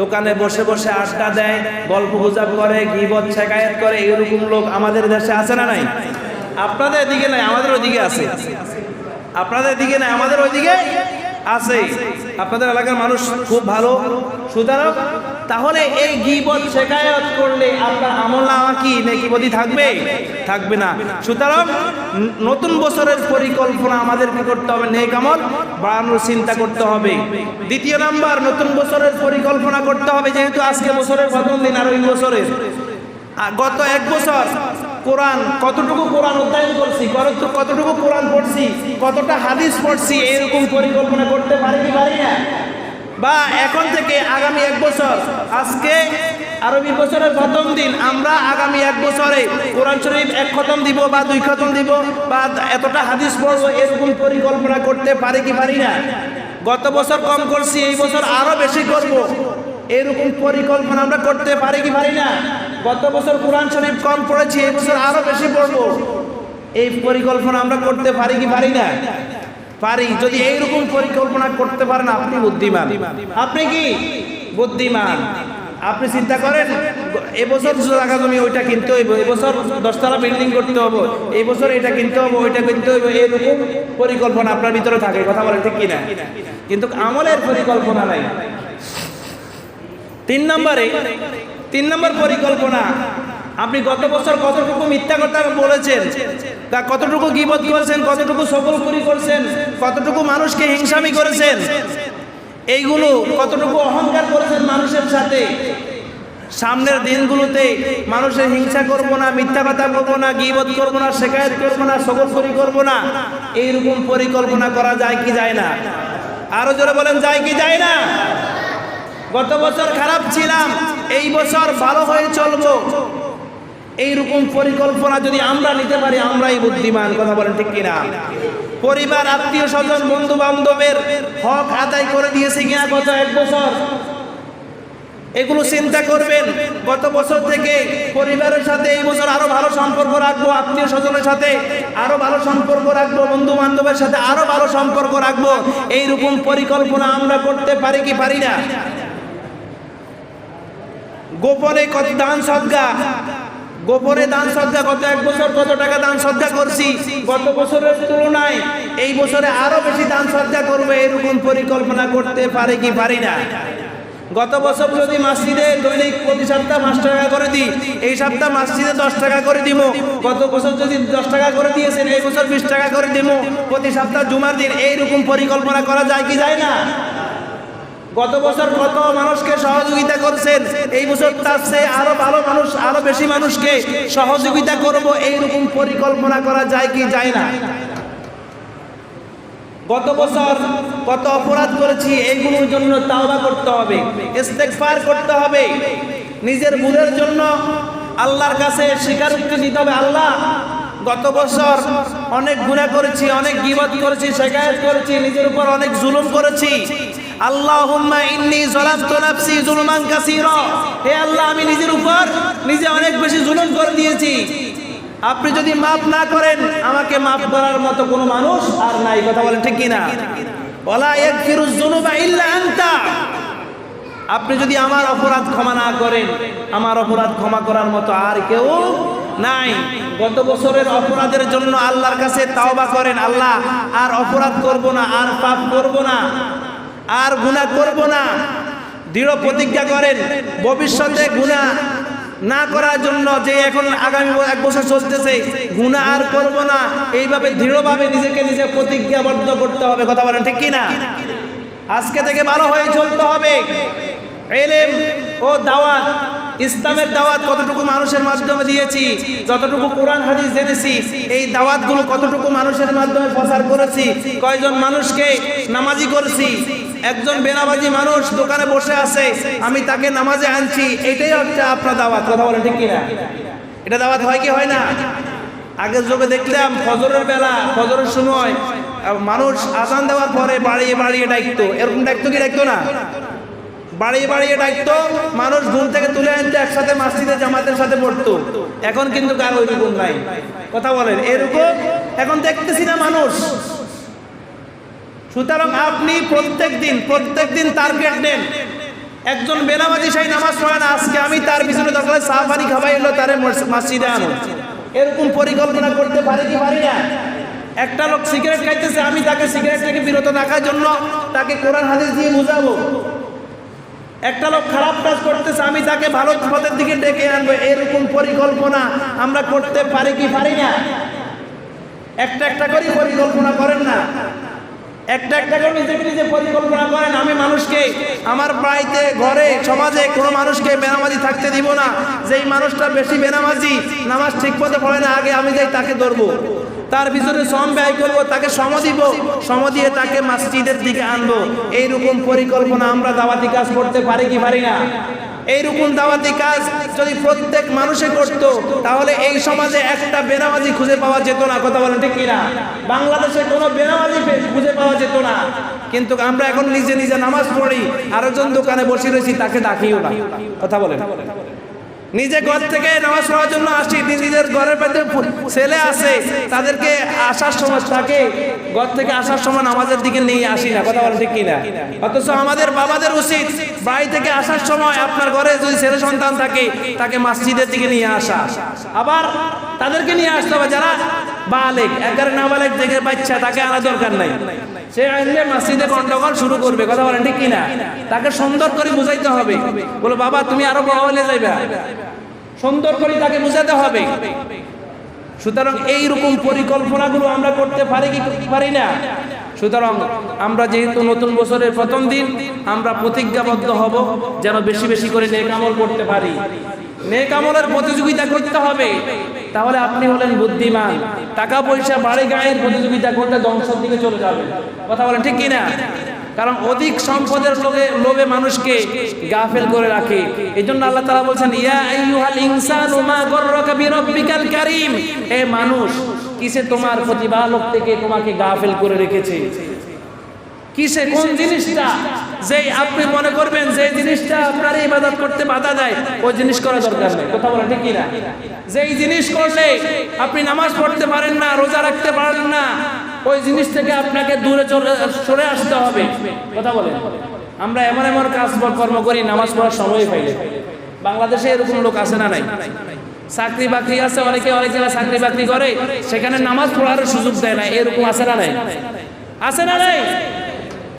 [SPEAKER 2] দোকানে বসে বসে আড্ডা দেয়, গল্প গুজব করে, গীবত শেখায়ত করে, এইরকম লোক আমাদের দেশে আছে না নাই? আপনাদের দিকে নাই, আমাদের ওইদিকে আছে। আপনাদের দিকে নাই, আমাদের ওইদিকে আছে। আপনাদের এলাকার মানুষ খুব ভালো। সুতরাং তাহলে এই গীবত শেখায়ত করলে আপনার আমলনামা কি নেকিবদি থাকবে? থাকবে না। সুতরাং নতুন বছরের পরিকল্পনা আমাদের কি করতে হবে? নেক আমল বাড়ানোর চিন্তা করতে হবে। দ্বিতীয় নাম্বার, নতুন বছরের পরিকল্পনা করতে হবে। যেহেতু আজকে বছরের প্রথম দিন, আর ওই বছরের গত এক বছর কোরআন কতটুকু কোরআন অধ্যয়ন করছি, কতটুকু কোরআন পড়ছি, কতটা হাদিস পড়ছি, এরকম পরিকল্পনা করতে পারি কি পারি না? বা এখন থেকে আগামী এক বছর, আজকে আরবি বছরের প্রথম দিন, আমরা আগামী এক বছরে কোরআন শরীফ 1 খতম দিব বা 2 খতম দিব বা এতটা হাদিস পড়বো, এরকম পরিকল্পনা করতে পারি কি পারি না? গত বছর কম করছি, এই বছর আরো বেশি করব, এরকম পরিকল্পনা আমরা করতে পারি কি পারি না? গত বছর কোরআন শরীফ কম পড়েছি, এই বছর আরো বেশি পড়বো, এই পরিকল্পনা আমরা করতে পারি কি পারি না? পারি। যদি এইরকম পরিকল্পনা করতে পারেন, আপনি বুদ্ধিমান। আপনি কি বুদ্ধিমান? আপনি চিন্তা করেন, এবছর জায়গা জমি ওইটা কিনতে হইব, এবছর 10 তলা বিল্ডিং করতে হবে, এই বছর এটা কিনতে হবে, ওইটা কিনতে হইব, এরকম পরিকল্পনা আপনার ভিতরে থাকে। কথা বলেন ঠিক কিনা? কিন্তু আমলের পরিকল্পনা নাই। 3 নম্বর পরিকল্পনা, আপনি গত বছর কতটুকু মিথ্যা কথা বলেছেন, তা কতটুকু গীবত করেছেন, কতটুকু সকলপুরি করেছেন, কতটুকু মানুষকে হিংসামি করেছেন, এইগুলো কতটুকু অহংকার করেছেন মানুষের সাথে, সামনের দিনগুলোতে মানুষের হিংসা করব না, মিথ্যা কথা করব না, গীবত করব না, শিকায়ত করব না, সকলপুরি করব না, এইরকম পরিকল্পনা করা যায় কি যায় না? আরো জোরে বলেন, যায় কি যায় না? গত বছর খারাপ ছিলাম, এই বছর ভালো হয়ে চলবো, এইরকম পরিকল্পনা যদি আমরা নিতে পারি, আমরাই বুদ্ধিমান। কথা বলেন ঠিক কিনা? পরিবার, আত্মীয় স্বজন, বন্ধু বান্ধবের হক আদায় করে দিয়েছে কিনা গত এক বছর, এগুলো চিন্তা করবেন। গত বছর থেকে পরিবারের সাথে এই বছর আরো ভালো সম্পর্ক রাখবো, আত্মীয় স্বজনের সাথে আরো ভালো সম্পর্ক রাখবো, বন্ধু বান্ধবের সাথে আরো ভালো সম্পর্ক রাখবো, এইরকম পরিকল্পনা আমরা করতে পারি কি পারি না? গোপনে কত দান সদকা, গোপনে দান সদকা, গত এক বছর কত টাকা দান সদকা করছি, গত বছরের তুলনায় এই বছরে আরো বেশি দান সদকা করবো, এরকম পরিকল্পনা করতে পারি কি পারি না? গত বছর যদি মসজিদে দৈনিক প্রতি সপ্তাহ 5 টাকা করে দিই, এই সপ্তাহ মসজিদে 10 টাকা করে দিব। গত বছর যদি 10 টাকা করে দিয়েছেন, এই বছর 20 টাকা করে দিব প্রতি সপ্তাহ জুমার দিন। এইরকম পরিকল্পনা করা যায় কি যায় না? গত বছর কত মানুষকে সহযোগিতা করছেন, এই বছর তার চেয়ে আরো ভালো মানুষ, আরো বেশি মানুষকে সহযোগিতা করব, এইরকম পরিকল্পনা করা যায় কি যায় না? গত বছর কত অপরাধ করেছি, এইগুলোর জন্য তাওবা করতে হবে, ইস্তেগফার করতে হবে, নিজের ভুলের জন্য আল্লাহর কাছে স্বীকারোক্তি দিতে হবে। আল্লাহ, গত বছর অনেক গুনাহ করেছি, অনেক গীবত করেছি, শিকায়াত করেছি, নিজের উপর অনেক জুলুম করেছি। আল্লাহুম্মা ইন্নী যালামতু নাফসি যুলমান কাসীরা, হে আল্লাহ, আমি নিজের উপর নিজে অনেক বেশি জুলুম করে দিয়েছি। আপনি যদি মাফ না করেন, আমাকে মাফ করার মতো কোনো মানুষ আর নাই। কথা বলেন ঠিক কিনা? ওয়ালা ইয়াগফিরুয যুনুবা ইল্লা আনতা, আপনি যদি আমার অপরাধ ক্ষমা না করেন, আমার অপরাধ ক্ষমা করার মতো আর কেউ নাই। গত বছরের অপরাধের জন্য আল্লাহর কাছে তাওবা করেন, আল্লাহ আর অপরাধ করব না, আর পাপ করব না, আর গুনাহ করব না। দৃঢ় প্রতিজ্ঞা করেন ভবিষ্যতে গুনাহ না করার জন্য, যে এখন আগামী এক বছর চলতেছে গুনাহ আর করব না, এইভাবে দৃঢ়ভাবে নিজেকে নিজে প্রতিজ্ঞাবদ্ধ করতে হবে। কথা বলেন ঠিক কিনা? আজকে থেকে ভালো হয়ে চলতে হবে। ইলম ও দাওয়াত, ইসলামের দাওয়াত কতটুকু মানুষের মাধ্যমে দিয়েছি, যতটুকু কোরআন হাদিস জেনেছি, এই দাওয়াতগুলো কতটুকু মানুষের মাধ্যমে প্রচার করেছি, কয়জন মানুষকে নামাজি করেছি। একজন বেনামাজি মানুষ দোকানে বসে আছে, আমি তাকে নামাজে আনছি, এটাই হচ্ছে আপনার দাওয়াত। কথা বলেন ঠিক কিনা? এটা দাওয়াত হয় কি হয় না? আগের যুগে দেখলাম ফজরের বেলা, ফজরের সময় মানুষ আজান দেওয়ার পরে বাড়িয়ে বাড়িয়ে ডাকতো, এরকম ডাকতো কি ডাকতো না? বাড়িয়ে বাড়িয়ে ডাকতো, মানুষ ঘুম থেকে তুলে আনতে, একসাথে মসজিদে জামাতের সাথে পড়তো। এখন কিন্তু কারো ওইরকম নাই। কথা বলেন, এরকম এখন দেখতেছি না মানুষ। সুতরাং আপনি প্রত্যেক দিন টার্গেট নেন। একজন বেনামাজি সেই নামাজ পড়ে না, আজকে আমি তার পিছনে দরকার চা পানি খাওয়াই এলো, তারে মসজিদে আনো, এরকম পরিকল্পনা করতে পারি কি পারি না? একটা লোক সিগারেট খাইতেছে, আমি তাকে সিগারেট থেকে বিরত রাখার জন্য তাকে কোরআন হাদিস দিয়ে বুঝাবো। একটা লোক খারাপ কাজ করতেছে, আমি তাকে ভালো পথের দিকে ডেকে আনবো, এরকম পরিকল্পনা আমরা করতে পারি কি পারি না? একটা একটা করে পরিকল্পনা করেন না, একটা একটা করে নিজেকে নিজে পরিকল্পনা করেন। আমি মানুষকে আমার বাড়িতে, ঘরে, সমাজে কোনো মানুষকে বেনামাজি থাকতে দিব না। যেই মানুষটা বেশি বেনামাজি, নামাজ ঠিক মতো পড়ে না, আগে আমি যাই তাকে ধরবো, তার ভিতরে শ্রম ব্যয় করবো, তাকে সম দিব, সম দিয়ে তাকে মসজিদের দিকে আনবো। এইরকম পরিকল্পনা আমরা দাওয়াতি কাজ করতে পারি কি পারি না? এইরকম দাওয়াতি কাজ যদি প্রত্যেক মানুষে করত, তাহলে এই সমাজে একটা বেনামাজি খুঁজে পাওয়া যেত না। কথা বলেন ঠিক কিনা? বাংলাদেশে কোনো বেনামাজি খুঁজে পাওয়া যেত না। কিন্তু আমরা এখন নিজে নিজে নামাজ পড়ি, আরেকজন দোকানে বসে রয়েছি, তাকে ডাকিও না। কথা বলেন, নিজে ঘর থেকে নামাজ পড়ার জন্য আসি, নিজের ঘরের মধ্যে ছেলে আছে, তাদেরকে আসার সময়, তাকে ঘর থেকে আসার সময় নামাজের দিকে নিয়ে আসি না। কথা বলেন ঠিক কিনা? অথচ আমাদের বাবাদের উচিত বাড়ি থেকে আসার সময় আপনার ঘরে যদি ছেলে সন্তান থাকে, তাকে মসজিদের দিকে নিয়ে আসা, আবার তাদেরকে নিয়ে আসতে হবে যারা বালেগ, একবারে নাবালেগ থেকে বাচ্চা, তাকে আনা দরকার নাই। সে আইলে মসজিদে গন্ডগোল শুরু করবে। কথা বলেন ঠিক কিনা? তাকে সুন্দর করে বুঝাইতে হবে, বলো বাবা তুমি আরো বড় হলে যাইবা, সুন্দর করে তাকে বুঝাতে হবে। সুতরাং এইরকম পরিকল্পনাগুলো আমরা করতে পারি কি পারি না?
[SPEAKER 1] সুতরাং আমরা যেহেতু নতুন বছরের প্রথম দিন, আমরা প্রতিজ্ঞাবদ্ধ হব যেন বেশি বেশি করে নেক আমল করতে পারি। নেক আমলের প্রতিযোগিতা করতে হবে, তাহলে আপনি হলেন বুদ্ধিমান। টাকা পয়সা বাড়ি গায়ের প্রতিযোগিতা করতে ধ্বংসের দিকে চলে যাবে। কথা বলেন ঠিক কিনা? কারণ অধিক সম্পদের লোভে মানুষকে গাফেল করে রাখে। এই জন্য আল্লাহ তাআলা বলছেন, ইয়া আইয়ুহাল ইনসানু মা গররাকা বিরাব্বিকাল কারীম, হে মানুষ, কিসে তোমার প্রতিপালক থেকে তোমাকে গাফেল করে রেখেছে? কিসে, কোন জিনিসটা? যেই আপনি মনে করবেন যে জিনিসটা আপনার ইবাদত করতে বাধা দেয়, ওই জিনিস করা দরকার নেই। কথা বলেন ঠিক কিনা? যেই জিনিস করলে আপনি নামাজ পড়তে পারেন না, রোজা রাখতে পারেন না, ওই জিনিস থেকে আপনাকে দূরে সরে আসতে হবে। কথা বলেন। আমরা এমন এমন কাজ কর্ম করি, নামাজ পড়ার সময় পাই না। বাংলাদেশে এরকম লোক আছে না নাই? চাকরি বাকরি আছে, অনেকে চাকরি বাকরি করে, সেখানে নামাজ পড়ার সুযোগ দেয় না, এরকম আছে না নাই? আছে না নাই?